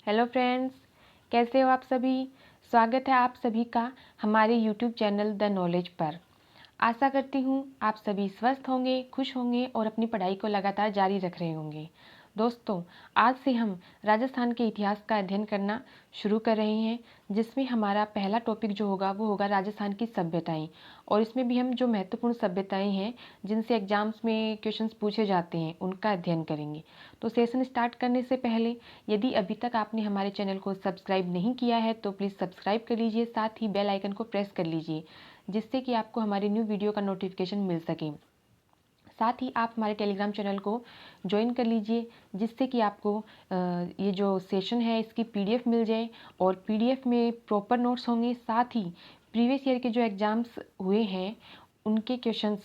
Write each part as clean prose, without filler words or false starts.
Hello friends, कैसे हो आप सभी। स्वागत है आप सभी का हमारे यूट्यूब चैनल द नॉलेज पर। आशा करती हूँ आप सभी स्वस्थ होंगे, खुश होंगे और अपनी पढ़ाई को लगातार जारी रख रहे होंगे। दोस्तों, आज से हम राजस्थान के इतिहास का अध्ययन करना शुरू कर रहे हैं, जिसमें हमारा पहला टॉपिक जो होगा वो होगा राजस्थान की सभ्यताएं। और इसमें भी हम जो महत्वपूर्ण सभ्यताएं हैं जिनसे एग्जाम्स में क्वेश्चंस पूछे जाते हैं उनका अध्ययन करेंगे। तो सेशन स्टार्ट करने से पहले यदि अभी तक आपने हमारे चैनल को सब्सक्राइब नहीं किया है तो प्लीज़ सब्सक्राइब कर लीजिए, साथ ही बेल आइकन को प्रेस कर लीजिए, जिससे कि आपको हमारी न्यू वीडियो का नोटिफिकेशन मिल सके। साथ ही आप हमारे टेलीग्राम चैनल को ज्वाइन कर लीजिए, जिससे कि आपको ये जो सेशन है इसकी पीडीएफ मिल जाए और पीडीएफ में प्रॉपर नोट्स होंगे। साथ ही प्रीवियस ईयर के जो एग्ज़ाम्स हुए हैं उनके क्वेश्चंस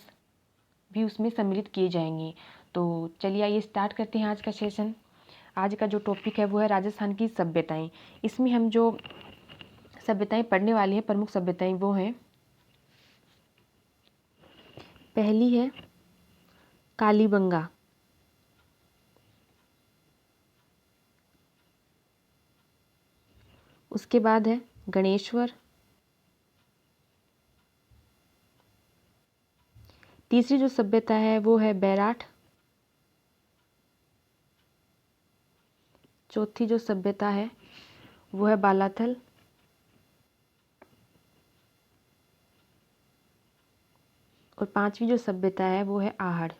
भी उसमें सम्मिलित किए जाएंगे। तो चलिए आइए स्टार्ट करते हैं आज का सेशन। आज का जो टॉपिक है वो है राजस्थान की सभ्यताएं। इसमें हम जो सभ्यताएं पढ़ने वाले हैं, प्रमुख सभ्यताएं, वो हैं, पहली है कालीबंगा, उसके बाद है गणेश्वर, तीसरी जो सभ्यता है वो है बैराठ, चौथी जो सभ्यता है वो है बालाथल, और पांचवी जो सभ्यता है वो है आहड़।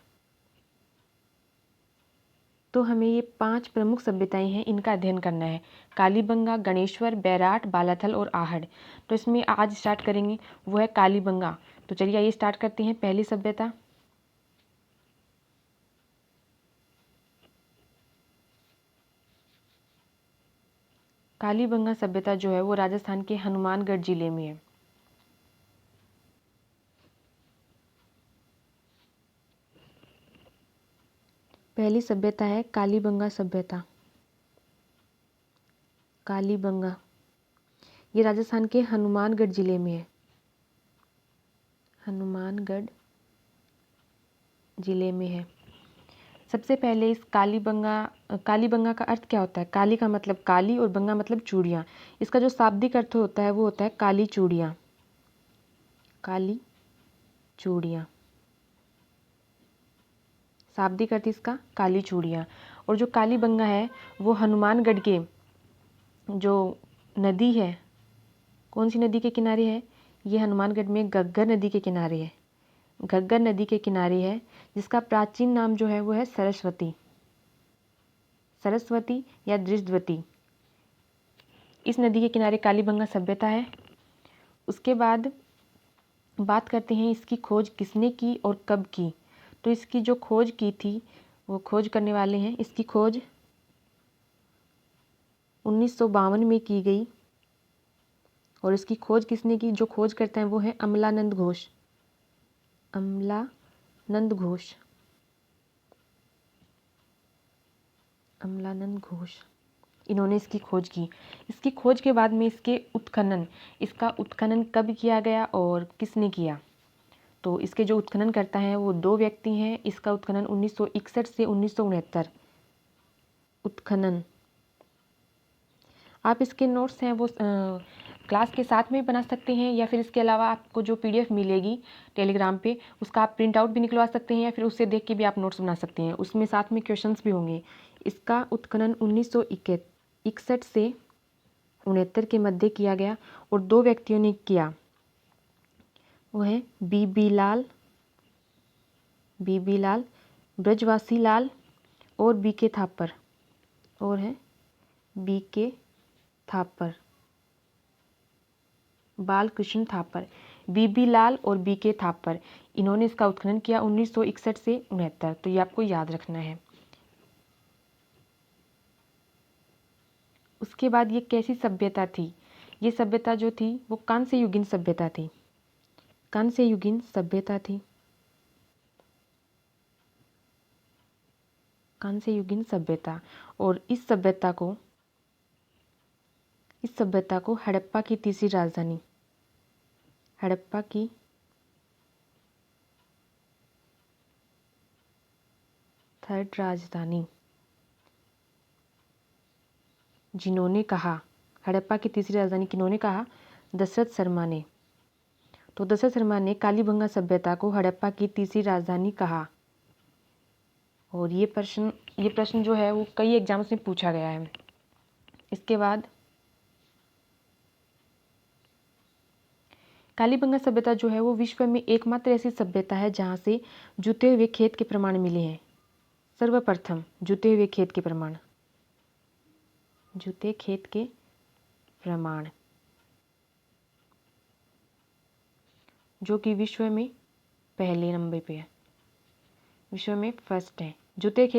तो हमें ये 5 प्रमुख सभ्यताएं हैं, इनका अध्ययन करना है। कालीबंगा, गणेश्वर, बैराठ, बालाथल और आहड़। तो इसमें आज स्टार्ट करेंगे वो है कालीबंगा। तो चलिए आइए स्टार्ट करते हैं। पहली सभ्यता, कालीबंगा सभ्यता जो है वो राजस्थान के हनुमानगढ़ जिले में है। पहली सभ्यता है कालीबंगा सभ्यता। कालीबंगा ये राजस्थान के हनुमानगढ़ जिले में है। हनुमानगढ़ जिले में है। सबसे पहले इस कालीबंगा का अर्थ क्या होता है। काली का मतलब काली और बंगा मतलब चूड़ियाँ। इसका जो शाब्दिक अर्थ होता है वो होता है काली चूड़ियाँ। काली चूड़ियाँ, शाब्दिक अर्थ इसका काली चूड़ियाँ। और जो कालीबंगा है वो हनुमानगढ़ के जो नदी है, कौन सी नदी के किनारे है, ये हनुमानगढ़ में घग्गर नदी के किनारे है। घग्गर नदी के किनारे है, जिसका प्राचीन नाम जो है वो है सरस्वती। सरस्वती या दृष्टवती, इस नदी के किनारे कालीबंगा सभ्यता है। उसके बाद बात करते हैं इसकी खोज किसने की और कब की। तो इसकी जो खोज की थी वो खोज करने वाले हैं, इसकी खोज 1952 में की गई। और इसकी खोज किसने की, जो खोज करते हैं वो है अमलानंद घोष। अमलानंद घोष, अमलानंद घोष, इन्होंने इसकी खोज की। इसकी खोज के बाद में इसका उत्खनन कब किया गया और किसने किया। तो इसके जो उत्खनन करता है वो 2 व्यक्ति हैं। इसका उत्खनन 1961 से 1969। उत्खनन, आप इसके नोट्स हैं वो क्लास के साथ में भी बना सकते हैं, या फिर इसके अलावा आपको जो पीडीएफ मिलेगी टेलीग्राम पे उसका आप प्रिंट आउट भी निकलवा सकते हैं, या फिर उससे देख के भी आप नोट्स बना सकते हैं। उसमें साथ में क्वेश्चंस भी होंगे। इसका उत्खनन 1961 से 69 के मध्य किया गया और 2 व्यक्तियों ने किया, वो है बीबी लाल, ब्रजवासी लाल और बीके थापर, और है बीके थापर, बालकृष्ण थापर। बीबी लाल और बीके थापर, इन्होंने इसका उत्खनन किया 1961 से 69। तो ये आपको याद रखना है। उसके बाद ये कैसी सभ्यता थी, ये सभ्यता जो थी वो कांस्य युगीन सभ्यता थी। कांस्य युगीन सभ्यता थी, कांस्य युगीन सभ्यता। और इस सभ्यता को हड़प्पा की तीसरी राजधानी, हड़प्पा की थर्ड राजधानी जिन्होंने कहा, हड़प्पा की तीसरी राजधानी किन्होंने कहा? दशरथ शर्मा ने। तो दशरथ शर्मा ने कालीबंगा सभ्यता को हड़प्पा की तीसरी राजधानी कहा। और ये प्रश्न जो है वो कई एग्जाम्स में पूछा गया है। इसके बाद कालीबंगा सभ्यता जो है वो विश्व में एकमात्र ऐसी सभ्यता है जहाँ से जुते हुए खेत के प्रमाण मिले हैं। सर्वप्रथम जुते हुए खेत के प्रमाण, जुते खेत के प्रमाण, जो कि विश्व में पहले नंबर पे है, विश्व में फर्स्ट है। जुते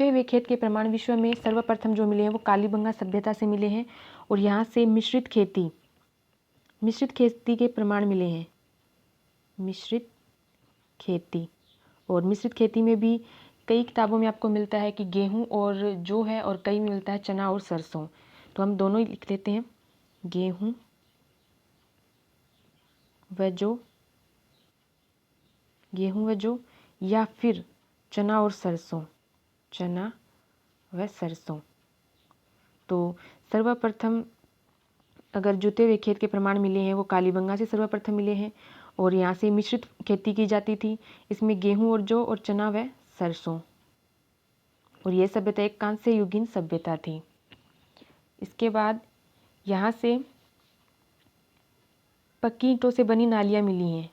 हुए खेत के प्रमाण विश्व में सर्वप्रथम जो मिले हैं वो कालीबंगा सभ्यता से मिले हैं। और यहाँ से मिश्रित खेती के प्रमाण मिले हैं। मिश्रित खेती, और मिश्रित खेती में भी कई किताबों में आपको मिलता है कि गेहूं और जौ है, और कई में मिलता है चना और सरसों। तो हम दोनों ही लिख लेते हैं, गेहूं व जौ, गेहूं व जौ, या फिर चना और सरसों, चना व सरसों। तो सर्वप्रथम अगर जुते हुए खेत के प्रमाण मिले हैं वो कालीबंगा से सर्वप्रथम मिले हैं। और यहाँ से मिश्रित खेती की जाती थी, इसमें गेहूं और जौ और चना व सरसों। और यह सभ्यता एक कांस्य युगीन सभ्यता थी। इसके बाद यहाँ से पक्की ईंटों से बनी नालियाँ मिली हैं।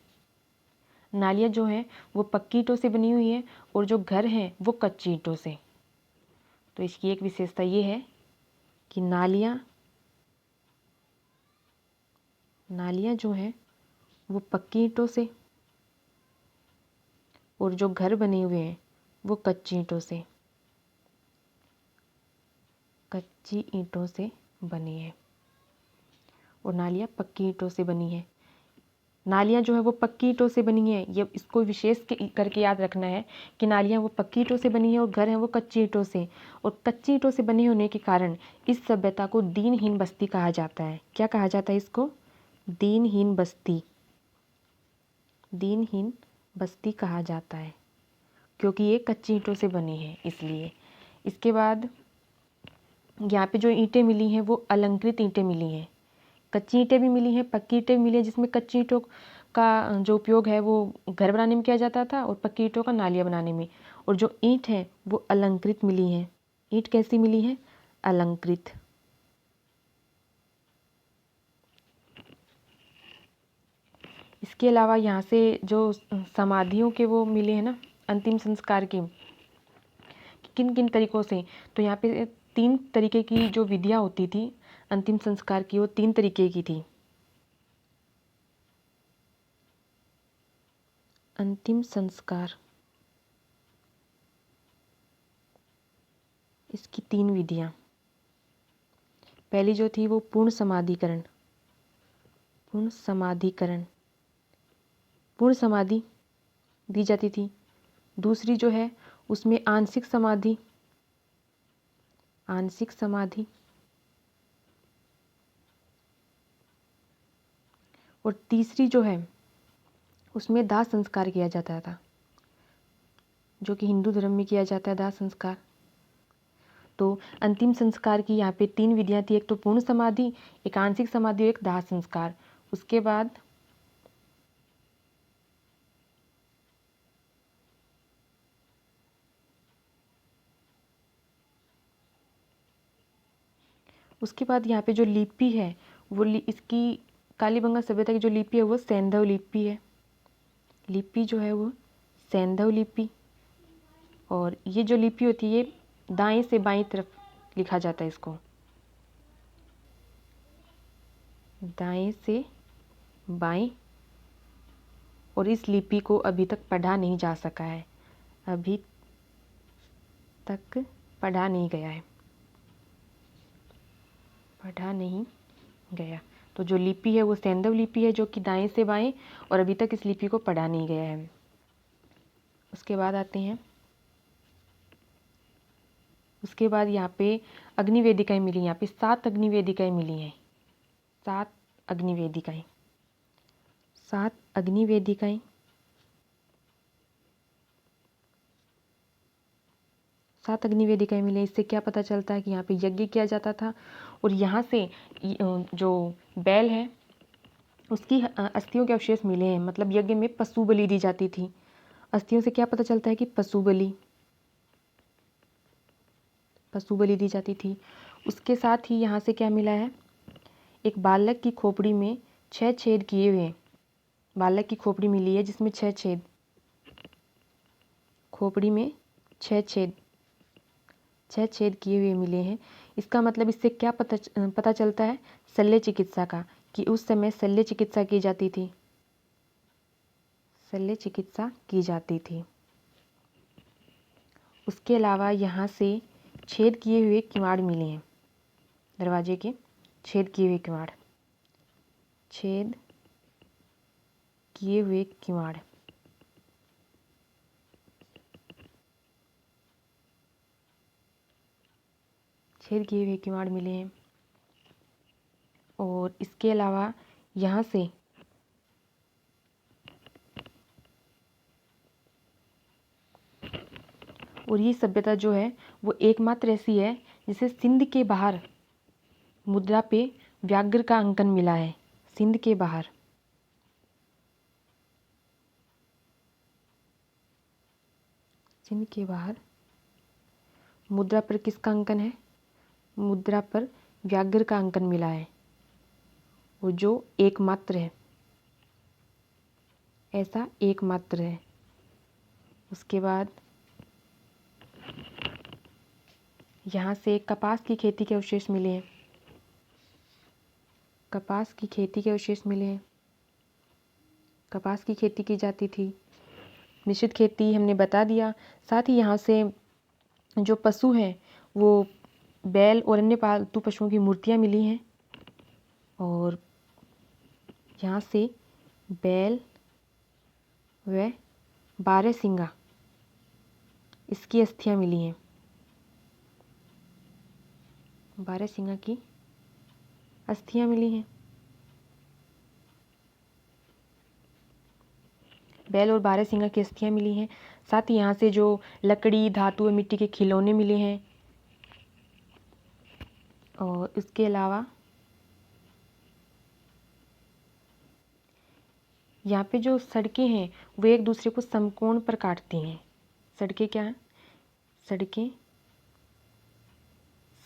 नालियाँ जो हैं वो पक्की ईंटों से बनी हुई हैं, और जो घर हैं वो कच्ची ईंटों से। तो इसकी एक विशेषता ये है कि नालियाँ जो हैं वो पक्की ईंटों से, और जो घर बने हुए हैं वो कच्ची ईंटों से, कच्ची ईंटों से बनी है। और नालियाँ पक्की ईंटों से बनी है। नालियाँ जो है वो पक्की ईंटों से बनी है, ये इसको विशेष करके याद रखना है कि नालियाँ वो पक्की ईंटों से बनी है और घर है वो कच्ची ईंटों से। और कच्ची ईंटों से बने होने के कारण इस सभ्यता को दीनहीन बस्ती कहा जाता है। क्या कहा जाता है इसको? दीनहीन बस्ती, दीनहीन बस्ती कहा जाता है, क्योंकि ये कच्ची ईंटों से बनी है इसलिए। इसके बाद यहाँ पे जो ईंटें मिली हैं वो अलंकृत ईंटें मिली हैं। कच्ची ईंटें भी मिली हैं, पक्की ईंटें मिली हैं, जिसमें कच्ची ईंटों का जो उपयोग है वो घर बनाने में किया जाता था, और पक्की ईंटों का नालियाँ बनाने में। और जो ईंट है वो अलंकृत मिली हैं। ईंट कैसी मिली है? अलंकृत। इसके अलावा यहाँ से जो समाधियों के वो मिले हैं ना, अंतिम संस्कार के, किन किन तरीकों से, तो यहाँ पे 3 तरीके की जो विधियाँ होती थी अंतिम संस्कार की, वो 3 तरीके की थी। अंतिम संस्कार, इसकी 3 विधियाँ। पहली जो थी वो पूर्ण समाधिकरण, पूर्ण समाधिकरण, पूर्ण समाधि दी जाती थी। दूसरी जो है उसमें आंशिक समाधि, आंशिक समाधि। और तीसरी जो है उसमें दाह संस्कार किया जाता था, जो कि हिंदू धर्म में किया जाता है, दाह संस्कार। तो अंतिम संस्कार की यहाँ पे 3 विधियाँ थी, एक तो पूर्ण समाधि, एक आंशिक समाधि और एक दाह संस्कार। उसके बाद यहाँ पे जो लिपि है वो इसकी कालीबंगा सभ्यता की जो लिपि है वो सैंधव लिपि है। लिपि जो है वो सैंधव लिपि। और ये जो लिपि होती है ये दाएं से बाएं तरफ लिखा जाता है इसको, दाएं से बाएं। और इस लिपि को अभी तक पढ़ा नहीं जा सका है, अभी तक पढ़ा नहीं गया है, पढ़ा नहीं गया। तो जो लिपि है वो सैंधव लिपि है, जो कि दाएं से बाएं, और अभी तक इस लिपि को पढ़ा नहीं गया है। उसके बाद आते हैं, उसके बाद यहाँ पे अग्निवेदिकाएँ मिली। यहाँ पे 7 अग्निवेदिकाएँ मिली हैं, 7 अग्निवेदिकाएँ, 7 अग्निवेदिकाएँ, 7 अग्नि वेदिकाएं मिली हैं। इससे क्या पता चलता है कि यहाँ पे यज्ञ किया जाता था। और यहाँ से जो बैल है उसकी अस्थियों के अवशेष मिले हैं, मतलब यज्ञ में पशु बलि दी जाती थी। अस्थियों से क्या पता चलता है कि पशु बलि दी जाती थी। उसके साथ ही यहाँ से क्या मिला है, एक बालक की खोपड़ी में 6 छेद किए हुए, बालक की खोपड़ी मिली है जिसमें 6 छेद, खोपड़ी में 6 छेद किए हुए मिले हैं। इसका मतलब इससे क्या पता चलता है, शल्य चिकित्सा का, कि उस समय शल्य चिकित्सा की जाती थी, शल्य चिकित्सा की जाती थी। उसके अलावा यहाँ से छेद किए हुए किवाड़ मिले हैं, दरवाजे के छेद किए हुए किवाड़, छेद किए हुए किवाड़। छेद किए हुए किवाड़ मिले हैं। और इसके अलावा यहाँ से और ये सभ्यता जो है वो एकमात्र ऐसी है जिसे सिंध के बाहर मुद्रा पे व्याघ्र का अंकन मिला है। सिंध के बाहर, सिंध के बाहर मुद्रा पर किसका अंकन है, मुद्रा पर व्याघ्र का अंकन मिला है, और जो एकमात्र है, ऐसा एकमात्र है। उसके बाद यहाँ से कपास की खेती के अवशेष मिले हैं, कपास की खेती के अवशेष मिले हैं। कपास की खेती की जाती थी। मिश्रित खेती हमने बता दिया। साथ ही यहाँ से जो पशु हैं वो बैल और अन्य पालतू पशुओं की मूर्तियाँ मिली हैं। और यहाँ से बैल व बारहसिंगा, इसकी अस्थियाँ मिली हैं, बारहसिंगा की अस्थियाँ मिली हैं। बैल और बारहसिंगा की अस्थियाँ मिली हैं। साथ ही यहाँ से जो लकड़ी, धातु और मिट्टी के खिलौने मिले हैं। और इसके अलावा यहाँ पे जो सड़कें हैं वो एक दूसरे को समकोण पर काटती हैं। सड़कें क्या हैं, सड़कें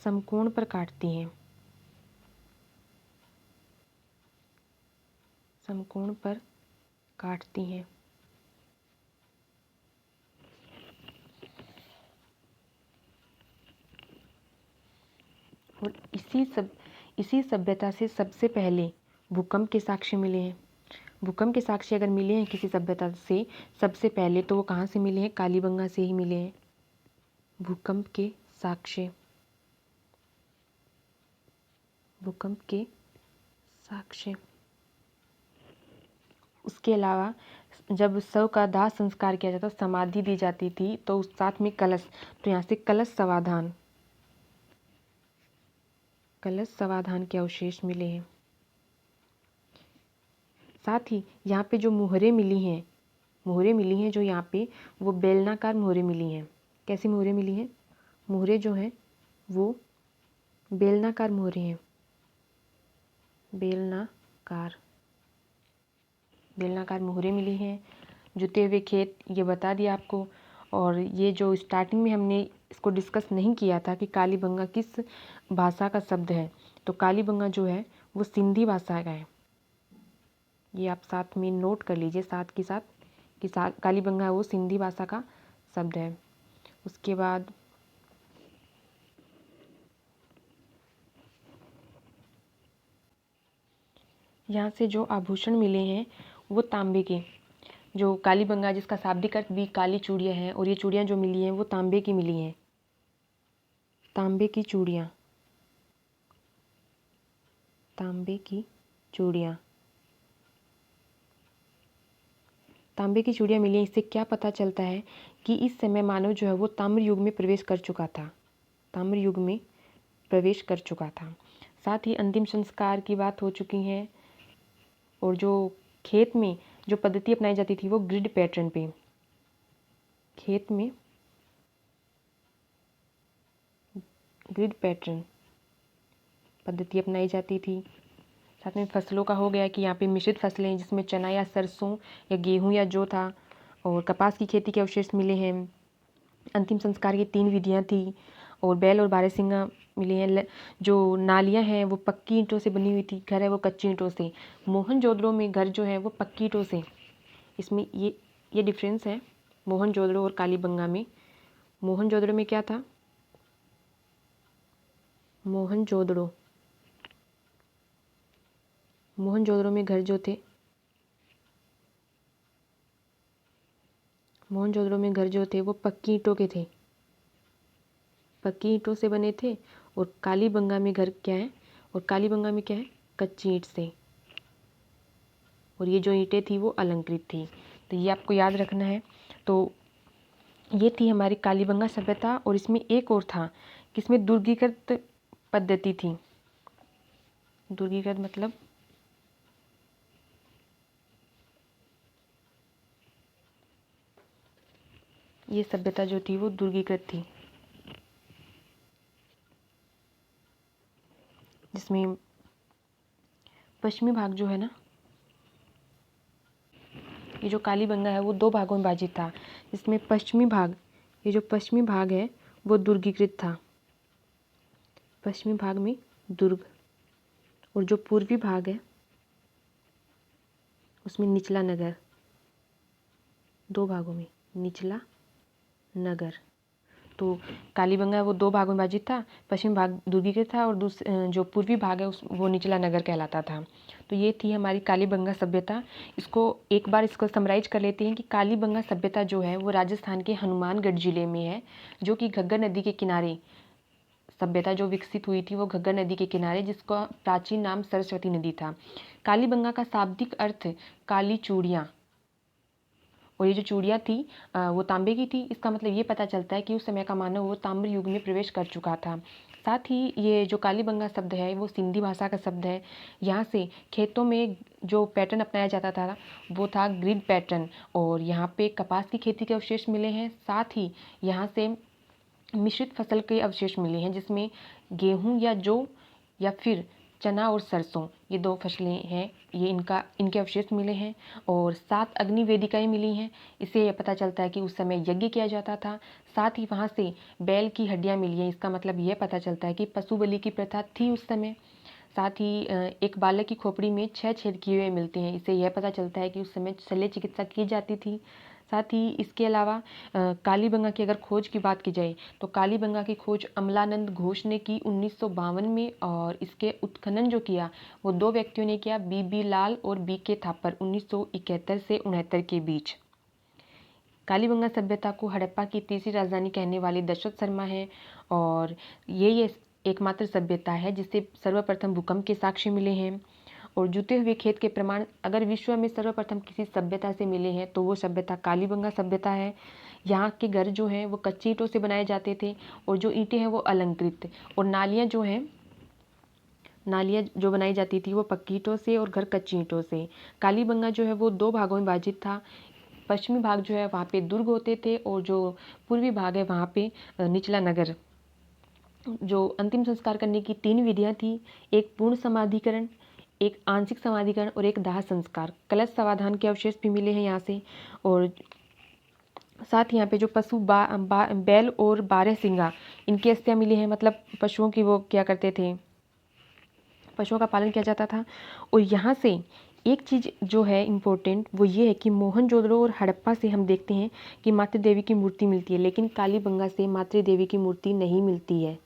समकोण पर काटती हैं, समकोण पर काटती हैं। और इसी सभ्यता से सबसे पहले भूकंप के साक्ष्य मिले हैं। भूकंप के साक्ष्य अगर मिले हैं किसी सभ्यता से सबसे पहले, तो वो कहाँ से मिले हैं, कालीबंगा से ही मिले हैं भूकंप के साक्ष्य, भूकंप के साक्ष्य। उसके अलावा जब शव का दाह संस्कार किया जाता, समाधि दी जाती थी, तो उस साथ में कलश, तो यहाँ से कलश समाधान के अवशेष मिले हैं। साथ ही यहाँ पे जो मोहरें मिली हैं जो यहाँ पे, वो बेलनाकार मोहरें मिली हैं। कैसी मोहरें मिली हैं, मोहरें जो हैं वो बेलनाकार मोहरें हैं, बेलनाकार मोहरें मिली हैं। जुते हुए खेत, ये बता दिया आपको। और ये जो स्टार्टिंग में हमने इसको डिस्कस नहीं किया था कि कालीबंगा किस भाषा का शब्द है, तो कालीबंगा जो है वो सिंधी भाषा का है। ये आप साथ में नोट कर लीजिए, साथ के साथ कि कालीबंगा वो सिंधी भाषा का शब्द है। उसके बाद यहाँ से जो आभूषण मिले हैं वो तांबे के, जो कालीबंगा जिसका शाब्दिक अर्थ भी काली चूड़ियाँ हैं, और ये चूड़ियाँ जो मिली हैं वो तांबे की मिली हैं, तांबे की चूड़ियाँ, तांबे की चूड़ियाँ, तांबे की चूड़ियाँ मिली हैं। इससे क्या पता चलता है कि इस समय मानव जो है वो ताम्र युग में प्रवेश कर चुका था, ताम्र युग में प्रवेश कर चुका था। साथ ही अंतिम संस्कार की बात हो चुकी है। और जो खेत में जो पद्धति अपनाई जाती थी वो ग्रिड पैटर्न पे, खेत में ग्रिड पैटर्न पद्धति अपनाई जाती थी। साथ में फसलों का हो गया कि यहाँ पे मिश्रित फसलें जिसमें चना या सरसों या गेहूँ या जौ था, और कपास की खेती के अवशेष मिले हैं। अंतिम संस्कार की 3 विधियाँ थी, और बैल और बारहसिंगा मिले हैं। जो नालियाँ हैं वो पक्की ईंटों से बनी हुई थी, घर है वो कच्ची ईंटों से। मोहनजोदड़ो में घर जो है वो पक्की ईंटों से। इसमें ये डिफरेंस है मोहनजोदड़ो और कालीबंगा में। मोहनजोदड़ो में क्या था, मोहनजोदड़ो में घर जो थे, मोहनजोदड़ो में घर जो थे वो पक्की ईंटों के थे, पक्की ईंटों से बने थे। और कालीबंगा में घर क्या है, और कालीबंगा में क्या है, कच्ची ईंट से। और ये जो ईंटें थी वो अलंकृत थी। तो ये आपको याद रखना है। तो ये थी हमारी कालीबंगा सभ्यता। और इसमें एक और था कि इसमें दुर्गीकृत पद्धति थी। दुर्गीकृत मतलब ये सभ्यता जो थी वो दुर्गीकृत थी, जिसमें पश्चिमी भाग जो है ना, ये जो कालीबंगा है वो 2 भागों में विभाजित था। इसमें पश्चिमी भाग, ये जो पश्चिमी भाग है वो दुर्गीकृत था, पश्चिमी भाग में दुर्ग। और जो पूर्वी भाग है उसमें निचला नगर, 2 भागों में निचला नगर। तो कालीबंगा वो 2 भागों में विभाजित था, पश्चिमी भाग दुर्गीकृत था, और जो पूर्वी भाग है वो निचला नगर कहलाता था। तो ये थी हमारी कालीबंगा सभ्यता। इसको समराइज कर लेते हैं कि कालीबंगा सभ्यता जो है वो राजस्थान के हनुमानगढ़ जिले में है, जो कि घग्गर नदी के किनारे सभ्यता जो विकसित हुई थी वो घग्गर नदी के किनारे, जिसका प्राचीन नाम सरस्वती नदी था। कालीबंगा का शाब्दिक अर्थ काली चूड़ियाँ, और ये जो चूड़ियाँ थी वो तांबे की थी। इसका मतलब ये पता चलता है कि उस समय का मानव वो ताम्र युग में प्रवेश कर चुका था। साथ ही ये जो कालीबंगा शब्द है वो सिंधी भाषा का शब्द है। यहाँ से खेतों में जो पैटर्न अपनाया जाता था वो था ग्रिड पैटर्न, और यहाँ पे कपास की खेती के अवशेष मिले हैं। साथ ही यहाँ से मिश्रित फसल के अवशेष मिले हैं, जिसमें गेहूँ या जौ या फिर चना और सरसों, ये 2 फसलें हैं, ये इनके अवशेष मिले हैं। और 7 अग्नि वेदिकाएँ मिली हैं। इससे यह पता चलता है कि उस समय यज्ञ किया जाता था। साथ ही वहाँ से बैल की हड्डियाँ मिली हैं। इसका मतलब यह पता चलता है कि पशु बलि की प्रथा थी उस समय। साथ ही एक बालक की खोपड़ी में 6 छेद किए हुए मिलते हैं। इससे यह पता चलता है कि उस समय शल्य चिकित्सा की जाती थी। साथ ही इसके अलावा कालीबंगा की अगर खोज की बात की जाए तो कालीबंगा की खोज अमलानंद घोष ने की 1952 में, और इसके उत्खनन जो किया वो 2 व्यक्तियों ने किया, बीबी लाल और बीके थापर 1971 से 69 के बीच। कालीबंगा सभ्यता को हड़प्पा की तीसरी राजधानी कहने वाले दशरथ शर्मा हैं, और ये एकमात्र सभ्यता है जिसे सर्वप्रथम भूकंप के साक्ष्य मिले हैं। और जुते हुए खेत के प्रमाण अगर विश्व में सर्वप्रथम किसी सभ्यता से मिले हैं तो वो सभ्यता कालीबंगा सभ्यता है। यहाँ के घर जो हैं वो कच्ची ईंटों से बनाए जाते थे, और जो ईंटें हैं वो अलंकृत, और नालियाँ जो बनाई जाती थी वो पक्की ईंटों से और घर कच्ची ईंटों से। कालीबंगा जो है वो 2 भागों में विभाजित था। पश्चिमी भाग जो है वहाँ पे दुर्ग होते थे, और जो पूर्वी भाग है वहाँ पे निचला नगर। जो अंतिम संस्कार करने की 3 विधियाँ थी, एक पूर्ण समाधिकरण, एक आंशिक समाधिकरण और एक दाह संस्कार। कलश समाधान के अवशेष भी मिले हैं यहाँ से। और साथ ही यहाँ पे जो पशु बैल और बारहसिंगा, इनकी अस्थियाँ मिली हैं, मतलब पशुओं की वो क्या करते थे, पशुओं का पालन किया जाता था। और यहाँ से एक चीज़ जो है इम्पोर्टेंट वो ये है कि मोहनजोदड़ो और हड़प्पा से हम देखते हैं कि मातृ देवी की मूर्ति मिलती है, लेकिन कालीबंगा से मातृ देवी की मूर्ति नहीं मिलती है।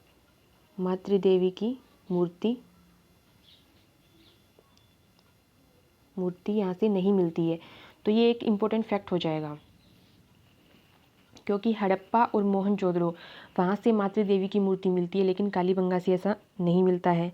मातृ देवी की मूर्ति यहाँ से नहीं मिलती है। तो ये एक इम्पोर्टेंट फैक्ट हो जाएगा, क्योंकि हड़प्पा और मोहनजोदड़ो वहाँ से मातृ देवी की मूर्ति मिलती है, लेकिन कालीबंगा से ऐसा नहीं मिलता है।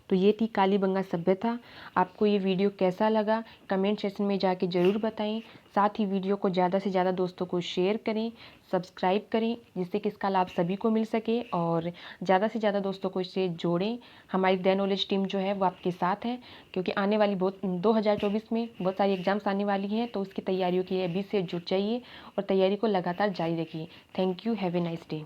तो ये थी कालीबंगा सभ्यता। आपको ये वीडियो कैसा लगा कमेंट सेक्शन में जाके ज़रूर बताएं। साथ ही वीडियो को ज़्यादा से ज़्यादा दोस्तों को शेयर करें, सब्सक्राइब करें, जिससे कि इसका लाभ सभी को मिल सके, और ज़्यादा से ज़्यादा दोस्तों को इससे जोड़ें। हमारी द नॉलेज टीम जो है वो आपके साथ है, क्योंकि आने वाली 2024 में बहुत सारी एग्ज़ाम्स आने वाली हैं, तो उसकी तैयारियों के लिए अभी से जुट जाइए और तैयारी को लगातार जारी रखिए। Thank you, have a nice day.